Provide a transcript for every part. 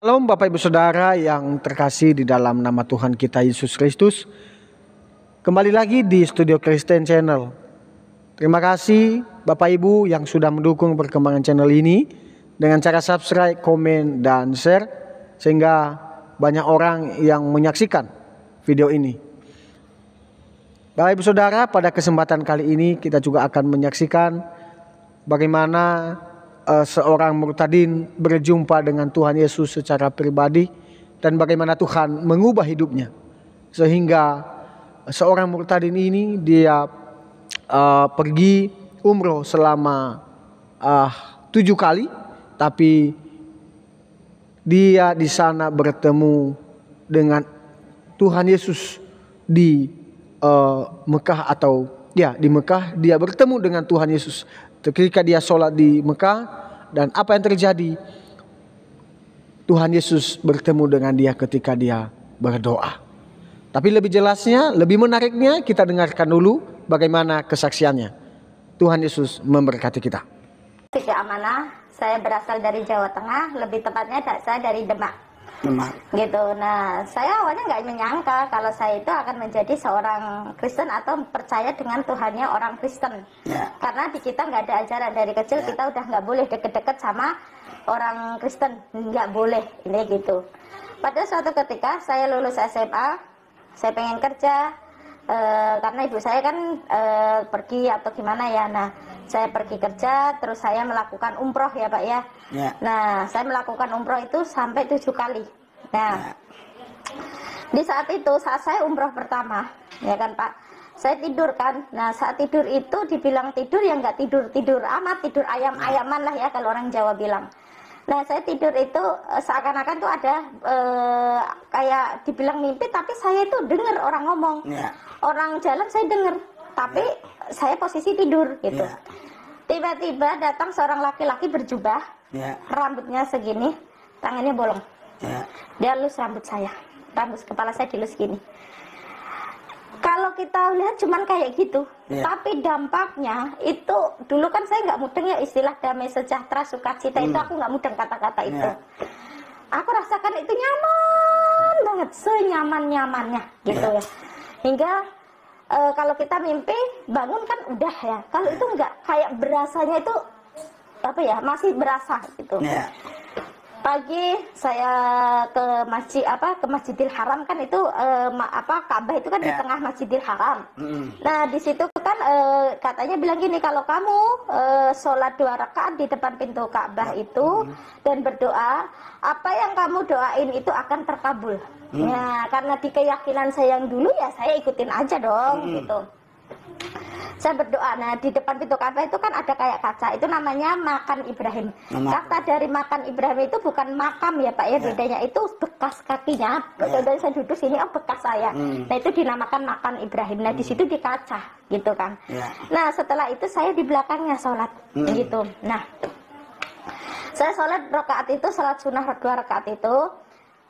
Shalom Bapak Ibu Saudara yang terkasih di dalam nama Tuhan kita Yesus Kristus. Kembali lagi di Studio Kristen Channel. Terima kasih Bapak Ibu yang sudah mendukung perkembangan channel ini dengan cara subscribe, komen, dan share, sehingga banyak orang yang menyaksikan video ini. Bapak Ibu Saudara, pada kesempatan kali ini kita juga akan menyaksikan bagaimana seorang murtadin berjumpa dengan Tuhan Yesus secara pribadi dan bagaimana Tuhan mengubah hidupnya, sehingga seorang murtadin ini dia pergi umroh selama 7 kali, tapi dia di sana bertemu dengan Tuhan Yesus di Mekah, atau di Mekah dia bertemu dengan Tuhan Yesus ketika dia sholat di Mekah. Dan apa yang terjadi? Tuhan Yesus bertemu dengan dia ketika dia berdoa. Tapi lebih jelasnya, lebih menariknya, kita dengarkan dulu bagaimana kesaksiannya. Tuhan Yesus memberkati kita. Tidak amanah, saya berasal dari Jawa Tengah, lebih tepatnya saya dari Demak. Gitu. Nah, saya awalnya nggak menyangka kalau saya itu akan menjadi seorang Kristen atau percaya dengan Tuhannya orang Kristen. Karena di kita nggak ada ajaran dari kecil, kita udah nggak boleh deket-deket sama orang Kristen, nggak boleh, ini gitu. Pada suatu ketika saya lulus SMA, saya pengen kerja, karena ibu saya kan pergi atau gimana ya. Nah, saya pergi kerja, terus saya melakukan umroh ya Pak ya. Nah, saya melakukan umroh itu sampai 7 kali. Nah, di saat itu, saat saya umroh pertama, ya kan Pak, saya tidur kan. Nah, saat tidur itu dibilang tidur yang nggak tidur amat, tidur ayam-ayaman lah ya kalau orang Jawa bilang. Nah, saya tidur itu seakan-akan tuh ada kayak dibilang mimpi, tapi saya itu dengar orang ngomong. Orang jalan saya dengar, tapi saya posisi tidur gitu. Tiba-tiba datang seorang laki-laki berjubah, rambutnya segini, tangannya bolong. Dia elus rambut saya, rambut kepala saya dilus gini. Kalau kita lihat cuman kayak gitu, tapi dampaknya itu dulu kan saya nggak mudeng ya istilah damai sejahtera sukacita itu, aku nggak mudeng kata-kata itu. Aku rasakan itu nyaman banget, senyaman-nyamannya gitu ya. Hingga kalau kita mimpi bangun kan udah ya, kalau itu nggak, kayak berasanya itu apa ya, masih berasa gitu. Pagi saya ke Masjidil Haram kan itu Ka'bah itu kan di tengah Masjidil Haram. Nah di situ kan katanya bilang gini, kalau kamu sholat 2 rakaat di depan pintu Ka'bah itu dan berdoa, apa yang kamu doain itu akan terkabul. Nah karena di keyakinan saya yang dulu ya saya ikutin aja dong gitu. Saya berdoa. Nah di depan pintu Ka'bah itu kan ada kayak kaca, itu namanya makam Ibrahim. Kata dari makam Ibrahim itu bukan makam ya Pak ya, bedanya itu bekas kakinya. Dan saya duduk sini, bekas saya. Nah itu dinamakan makam Ibrahim. Nah di situ di kaca gitu kan. Nah setelah itu saya di belakangnya sholat gitu. Nah saya sholat rakaat itu, sholat sunnah 2 rakaat itu,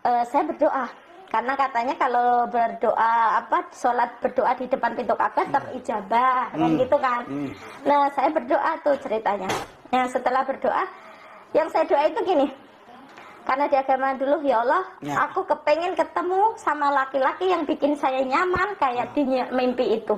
saya berdoa. Karena katanya kalau berdoa sholat berdoa di depan pintu Ka'bah terijabah kan gitu kan. Nah saya berdoa tuh ceritanya. Nah setelah berdoa, yang saya doa itu gini, karena di agama dulu, ya Allah, aku kepengen ketemu sama laki-laki yang bikin saya nyaman kayak di mimpi itu.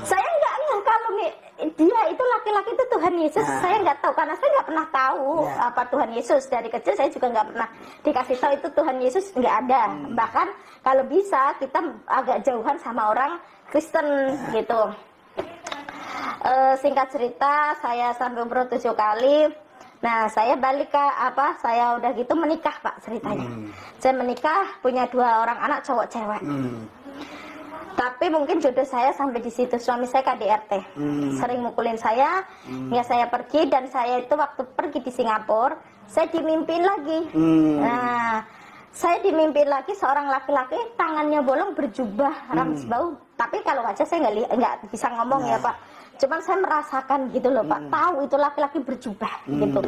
Saya nggak kalau dia itu laki-laki itu Tuhan Yesus, saya nggak tahu, karena saya nggak pernah tahu apa Tuhan Yesus. Dari kecil saya juga nggak pernah dikasih tahu itu Tuhan Yesus, nggak ada. Bahkan kalau bisa kita agak jauhan sama orang Kristen gitu. Singkat cerita, saya sampai umroh 7 kali. Nah saya balik ke saya udah gitu menikah Pak ceritanya. Saya menikah, punya 2 orang anak cowok cewek. Tapi mungkin jodoh saya sampai di situ. Suami saya KDRT, sering mukulin saya. Ya saya pergi, dan saya itu waktu pergi di Singapura, saya dimimpiin lagi. Nah, saya dimimpiin lagi seorang laki-laki, tangannya bolong, berjubah, rambut bau. Tapi kalau wajah saya nggak bisa ngomong ya Pak. Cuman saya merasakan gitu loh Pak, tahu itu laki-laki berjubah gitu.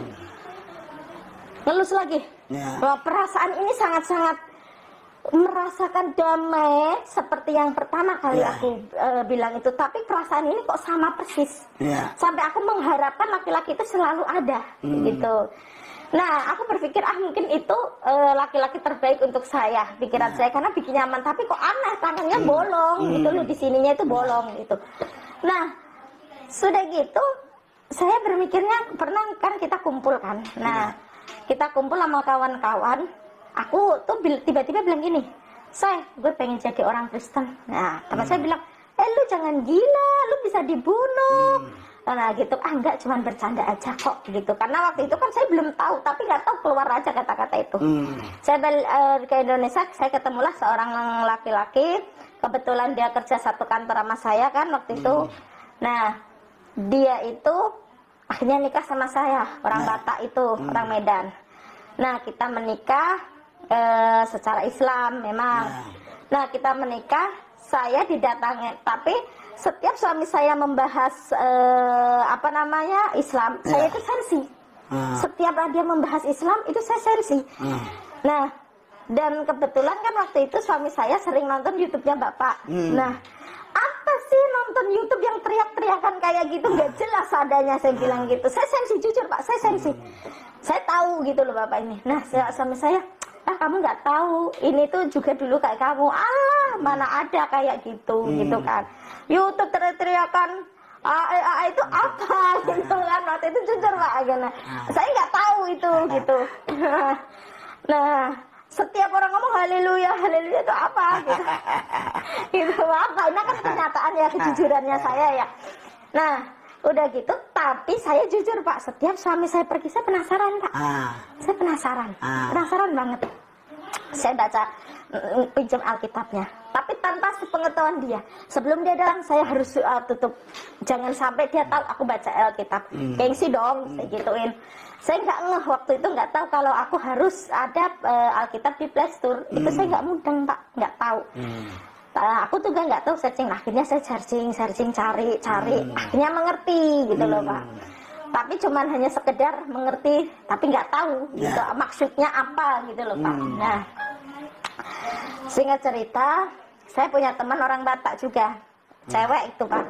Ngelus lagi. Bahwa perasaan ini sangat-sangat merasakan damai seperti yang pertama kali aku bilang itu, tapi perasaan ini kok sama persis. Sampai aku mengharapkan laki-laki itu selalu ada gitu. Nah, aku berpikir mungkin itu laki-laki terbaik untuk saya, pikiran saya, karena bikin nyaman. Tapi kok aneh, tangannya bolong gitu loh, di sininya itu bolong gitu. Nah, sudah gitu, saya berpikirnya pernah kan kita kumpul kan. Nah, kita kumpul sama kawan-kawan. Aku tuh tiba-tiba bilang gini, gue pengen jadi orang Kristen. Nah, teman saya bilang, lu jangan gila, lu bisa dibunuh. Nah gitu, enggak, cuman bercanda aja kok gitu. Karena waktu itu kan saya belum tahu, tapi nggak tahu, keluar aja kata-kata itu. Saya balik ke Indonesia, saya ketemulah seorang laki-laki. Kebetulan dia kerja satu kantor sama saya kan waktu itu. Nah, dia itu akhirnya nikah sama saya, orang Batak itu, orang Medan. Nah, kita menikah secara Islam memang. Nah, kita menikah, saya didatangi, tapi setiap suami saya membahas Islam, saya itu sensi. Setiap dia membahas Islam itu saya sensi. Nah, dan kebetulan kan waktu itu suami saya sering nonton YouTube-nya Bapak. Nah, apa sih nonton YouTube yang teriak-teriakan kayak gitu, nggak jelas adanya, saya bilang gitu. Saya sensi, jujur Pak, saya sensi. Saya tahu gitu loh Bapak ini. Nah, suami saya, kamu nggak tahu, ini tuh juga dulu kayak kamu. Mana ada kayak gitu, gitu kan. YouTube teriak-teriakan itu apa gitu kan. Waktu itu jujur Pak, saya nggak tahu itu gitu. Nah, setiap orang ngomong haleluya, haleluya itu apa gitu. Itu apa? Ini kan kenyataan ya, kejujurannya saya ya. Nah, udah gitu, tapi saya jujur Pak, setiap suami saya pergi saya penasaran Pak. Saya penasaran, penasaran banget. Saya baca, pinjam Alkitabnya, tapi tanpa sepengetahuan dia. Sebelum dia datang, saya harus tutup, jangan sampai dia tahu aku baca Alkitab. Gengsi dong, saya gituin. Saya nggak ngeh waktu itu, nggak tahu kalau aku harus ada Alkitab di Play Store. Itu saya nggak mudeng Pak, nggak tahu. Aku juga nggak tahu searching. Akhirnya saya searching, cari. Akhirnya mengerti gitu loh Pak. Tapi cuman hanya sekedar mengerti, tapi nggak tahu gitu maksudnya apa gitu loh Pak. Nah, singkat cerita, saya punya teman orang Batak juga, cewek itu Pak.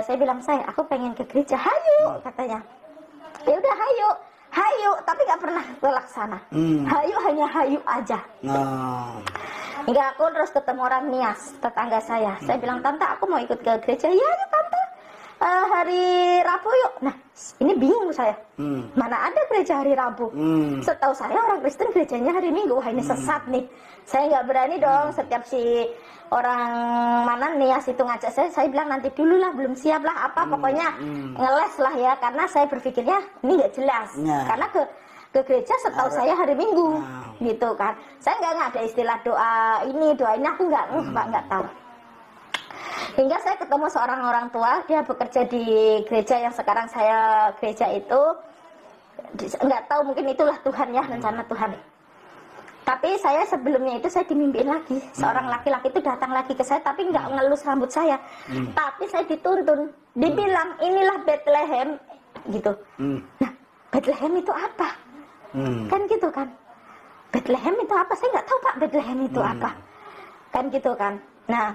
Saya bilang, aku pengen ke gereja, hayu katanya. Ya udah hayu, tapi nggak pernah terlaksana. Hayu hanya hayu aja. Hingga aku terus ketemu orang Nias, tetangga saya. Saya bilang, tante aku mau ikut ke gereja. Ya tante, hari Rabu yuk. Nah, ini bingung saya. Mana ada gereja hari Rabu? Setahu saya orang Kristen gerejanya hari Minggu. Wah, ini sesat nih. Saya nggak berani dong setiap si orang mana Nias itu ngajak saya bilang nanti dulu lah, belum siap lah apa, pokoknya ngeles lah ya, karena saya berpikirnya ini nggak jelas. Karena ke gereja setahu saya hari Minggu gitu kan. Saya nggak ada istilah doa ini aku nggak tahu. Hingga saya ketemu seorang orang tua, dia bekerja di gereja yang sekarang saya gereja itu. Nggak tahu, mungkin itulah Tuhan ya, rencana Tuhan. Tapi saya sebelumnya itu saya dimimpiin lagi, seorang laki-laki itu datang lagi ke saya, tapi nggak ngelus rambut saya, tapi saya dituntun, dibilang inilah Bethlehem gitu. Nah, Bethlehem itu apa? Kan gitu kan? Bethlehem itu apa? Saya nggak tahu Pak, Bethlehem itu apa? Kan gitu kan? Nah,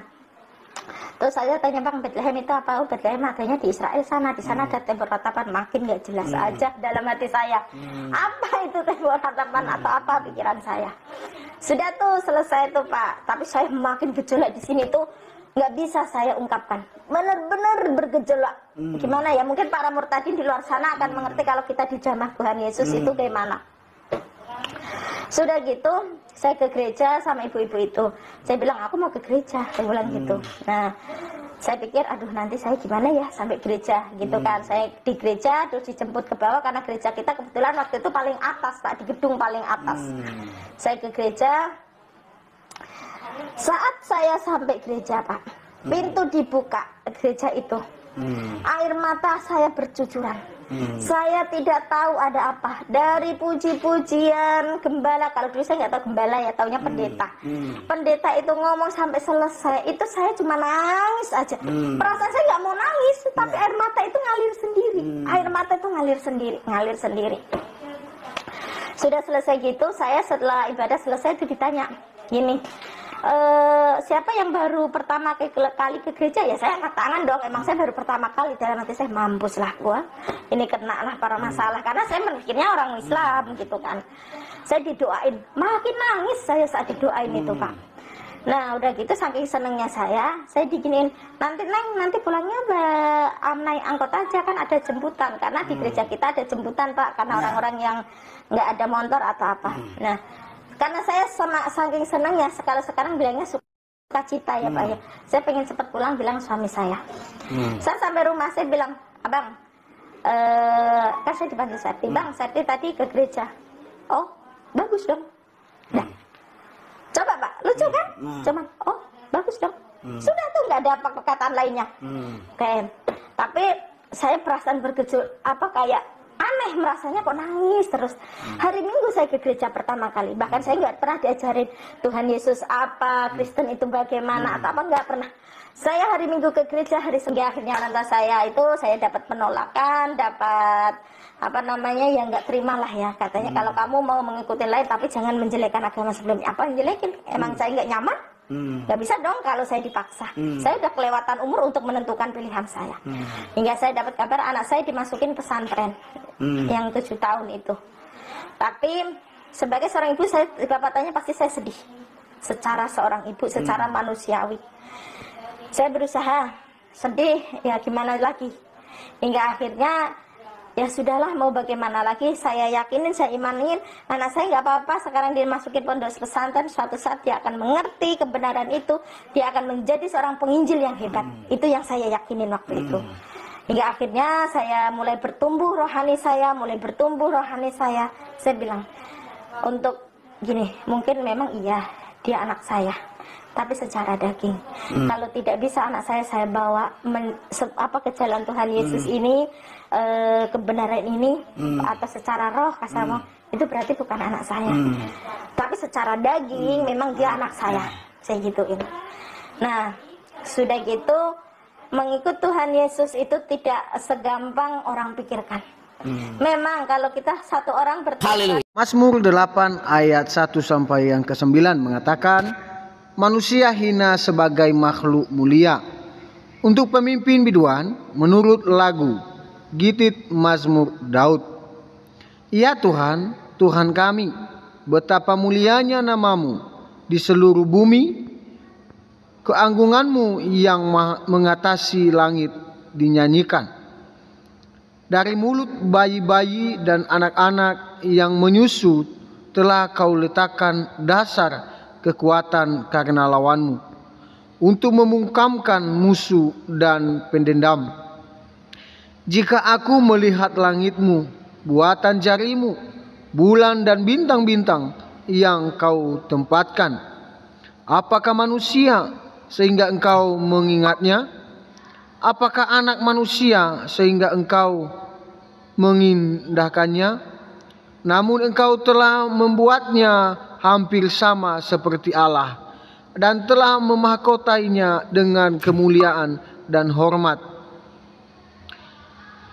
terus saya tanya, Bang, Bethlehem itu apa? Oh, Bethlehem adanya di Israel sana. Di sana ada tembok ratapan. Makin nggak jelas aja dalam hati saya. Apa itu tembok ratapan atau apa pikiran saya? Sudah tuh selesai tuh Pak. Tapi saya makin gejolak di sini tuh nggak bisa saya ungkapkan. Benar-benar bergejolak. Gimana ya? Mungkin para murtadin di luar sana akan mengerti kalau kita dijamah Tuhan Yesus itu gimana. Sudah gitu, saya ke gereja sama ibu-ibu itu. Saya bilang, aku mau ke gereja, saya bilang gitu. Nah, saya pikir, aduh nanti saya gimana ya sampai gereja gitu kan. Saya di gereja, terus dijemput ke bawah, karena gereja kita kebetulan waktu itu paling atas Pak, di gedung paling atas. Saya ke gereja. Saat saya sampai gereja Pak, pintu dibuka gereja itu. Air mata saya bercucuran. Saya tidak tahu ada apa. Dari puji-pujian gembala, kalau dulu saya nggak tahu gembala ya, taunya pendeta. Pendeta itu ngomong sampai selesai, itu saya cuma nangis aja. Perasaan saya nggak mau nangis, tapi air mata itu ngalir sendiri. Air mata itu ngalir sendiri. Sudah selesai gitu, saya setelah ibadah selesai itu ditanya, gini, siapa yang baru pertama kali ke gereja, ya saya angkat tangan dong. Emang saya baru pertama kali, dalam hati saya, mampus lah gua, ini kena lah para masalah, karena saya berpikirnya orang Islam gitu kan. Saya didoain, makin nangis saya saat didoain itu Pak. Nah udah gitu saking senengnya saya diginiin, nanti Neng, nanti pulangnya naik angkot aja, kan ada jemputan, karena di gereja kita ada jemputan Pak, karena orang-orang yang nggak ada motor atau apa. Nah karena saya saking senangnya, sekarang bilangnya sukacita ya Pak ya, saya pengen cepat pulang, bilang suami saya. Saya sampai rumah saya bilang, abang, kan saya dibantu Serti, bang Serti tadi ke gereja. Oh bagus dong. Nah, coba Pak, lucu kan? Cuman, oh bagus dong. Sudah tuh, nggak ada apa perkataan lainnya. Oke. Tapi saya perasaan bergejolak, kayak aneh merasanya, kok nangis terus. Hari Minggu saya ke gereja pertama kali, bahkan saya nggak pernah diajarin Tuhan Yesus apa, Kristen itu bagaimana atau apa, nggak pernah. Saya hari Minggu ke gereja, hari Senin akhirnya orang tua saya itu, saya dapat penolakan, dapat ya nggak terima lah ya, katanya kalau kamu mau mengikuti lain tapi jangan menjelekkan agama sebelumnya. Apa yang jelekin? Emang saya nggak nyaman? Nggak bisa dong kalau saya dipaksa. Saya udah kelewatan umur untuk menentukan pilihan saya. Hingga saya dapat kabar anak saya dimasukin pesantren yang 7 tahun itu. Tapi sebagai seorang ibu, saya tanya pasti saya sedih. Secara seorang ibu, secara manusiawi, saya berusaha sedih, ya gimana lagi. Hingga akhirnya ya sudahlah, mau bagaimana lagi, saya yakinin, saya imanin anak saya nggak apa-apa, sekarang dia masukin pondok pesantren, suatu saat dia akan mengerti kebenaran itu, dia akan menjadi seorang penginjil yang hebat. Itu yang saya yakinin waktu itu. Hingga akhirnya saya mulai bertumbuh rohani saya, saya bilang, untuk gini, mungkin memang iya dia anak saya, tapi secara daging. Kalau tidak bisa anak saya bawa ke jalan Tuhan Yesus ini, kebenaran ini, atau secara roh kasarnya, itu berarti bukan anak saya. Tapi secara daging memang dia anak saya gituin. Nah sudah gitu, mengikut Tuhan Yesus itu tidak segampang orang pikirkan. Memang kalau kita satu orang bertobat. Mazmur 8 ayat 1 sampai yang ke-9 mengatakan, manusia hina sebagai makhluk mulia. Untuk pemimpin biduan menurut lagu Gitit Mazmur Daud. Ya Tuhan, Tuhan kami, betapa mulianya namamu di seluruh bumi. Keanggunganmu yang mengatasi langit dinyanyikan. Dari mulut bayi-bayi dan anak-anak yang menyusu telah kau letakkan dasar kekuatan karena lawanmu, untuk membungkamkan musuh dan pendendam. Jika aku melihat langitmu, buatan jarimu, bulan dan bintang-bintang yang kau tempatkan, apakah manusia sehingga engkau mengingatnya? Apakah anak manusia sehingga engkau mengindahkannya? Namun engkau telah membuatnya hampir sama seperti Allah, dan telah memahkotainya dengan kemuliaan dan hormat.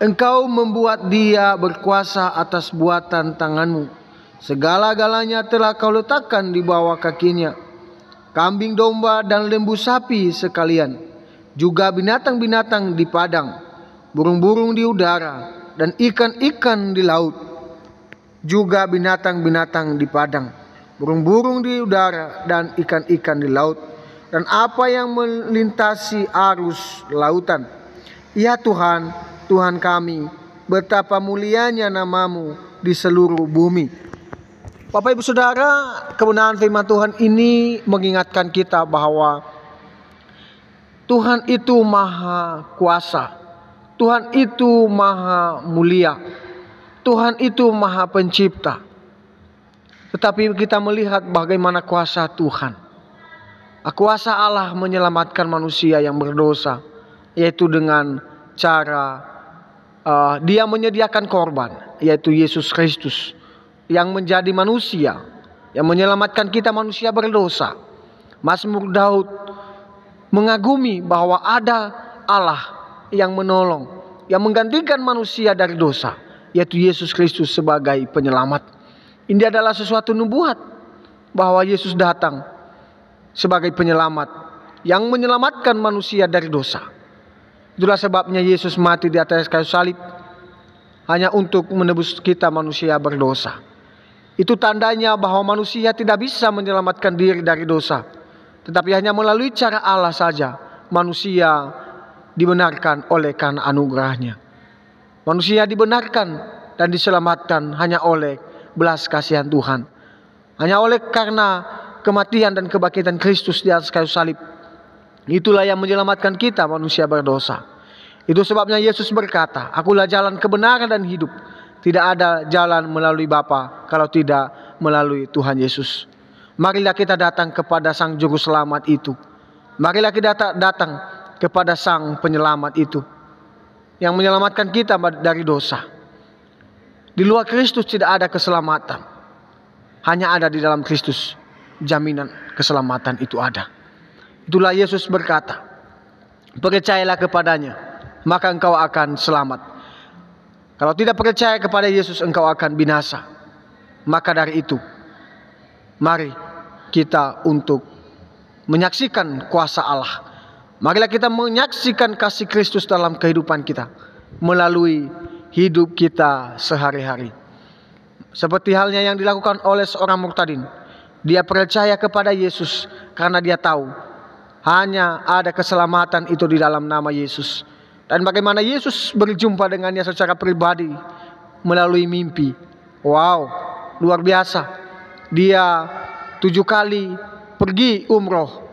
Engkau membuat dia berkuasa atas buatan tanganmu. Segala-galanya telah kau letakkan di bawah kakinya. Kambing domba dan lembu sapi sekalian, juga binatang-binatang di padang, burung-burung di udara, dan ikan-ikan di laut. Juga binatang-binatang di padang, burung-burung di udara, dan ikan-ikan di laut, dan apa yang melintasi arus lautan. Ya Tuhan, Tuhan kami, betapa mulianya namamu di seluruh bumi. Bapak Ibu Saudara, kebenaran firman Tuhan ini mengingatkan kita bahwa Tuhan itu maha kuasa, Tuhan itu maha mulia, Tuhan itu maha pencipta. Tetapi kita melihat bagaimana kuasa Tuhan. Kuasa Allah menyelamatkan manusia yang berdosa, yaitu dengan cara dia menyediakan korban, yaitu Yesus Kristus, yang menjadi manusia, yang menyelamatkan kita manusia berdosa. Mazmur Daud mengagumi bahwa ada Allah yang menolong, yang menggantikan manusia dari dosa, yaitu Yesus Kristus sebagai penyelamat. Ini adalah sesuatu nubuat bahwa Yesus datang sebagai penyelamat yang menyelamatkan manusia dari dosa. Itulah sebabnya Yesus mati di atas kayu salib, hanya untuk menebus kita manusia berdosa. Itu tandanya bahwa manusia tidak bisa menyelamatkan diri dari dosa, tetapi hanya melalui cara Allah saja manusia dibenarkan oleh karena anugerahnya. Manusia dibenarkan dan diselamatkan hanya oleh belas kasihan Tuhan, hanya oleh karena kematian dan kebangkitan Kristus di atas kayu salib. Itulah yang menyelamatkan kita manusia berdosa. Itu sebabnya Yesus berkata, "Akulah jalan kebenaran dan hidup. Tidak ada jalan melalui Bapa kalau tidak melalui Tuhan Yesus." Marilah kita datang kepada Sang Juru Selamat itu. Marilah kita datang kepada Sang Penyelamat itu, yang menyelamatkan kita dari dosa. Di luar Kristus tidak ada keselamatan. Hanya ada di dalam Kristus jaminan keselamatan itu ada. Itulah Yesus berkata, "Percayalah kepadanya, maka engkau akan selamat. Kalau tidak percaya kepada Yesus, engkau akan binasa." Maka dari itu, mari kita untuk menyaksikan kuasa Allah. Marilah kita menyaksikan kasih Kristus dalam kehidupan kita melalui hidup kita sehari-hari. Seperti halnya yang dilakukan oleh seorang murtadin. Dia percaya kepada Yesus karena dia tahu hanya ada keselamatan itu di dalam nama Yesus. Dan bagaimana Yesus berjumpa dengannya secara pribadi melalui mimpi. Wow, luar biasa. Dia 7 kali pergi umroh,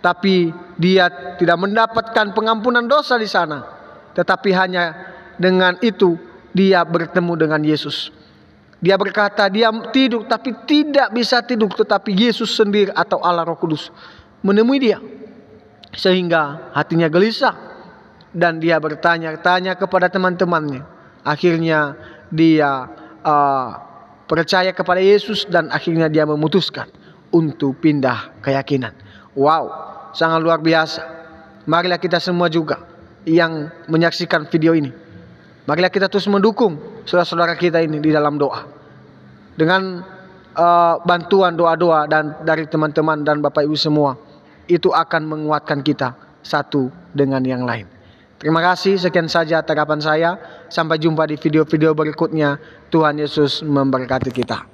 tapi dia tidak mendapatkan pengampunan dosa di sana. Tetapi hanya dengan itu dia bertemu dengan Yesus. Dia berkata dia tidur tapi tidak bisa tidur, tetapi Yesus sendiri atau Allah Roh Kudus menemui dia, sehingga hatinya gelisah dan dia bertanya-tanya kepada teman-temannya. Akhirnya dia percaya kepada Yesus dan akhirnya dia memutuskan untuk pindah keyakinan. Wow, sangat luar biasa. Marilah kita semua juga yang menyaksikan video ini, marilah kita terus mendukung saudara-saudara kita ini di dalam doa. Dengan bantuan doa-doa dan dari teman-teman dan Bapak Ibu semua, itu akan menguatkan kita satu dengan yang lain. Terima kasih, sekian saja tanggapan saya. Sampai jumpa di video-video berikutnya. Tuhan Yesus memberkati kita.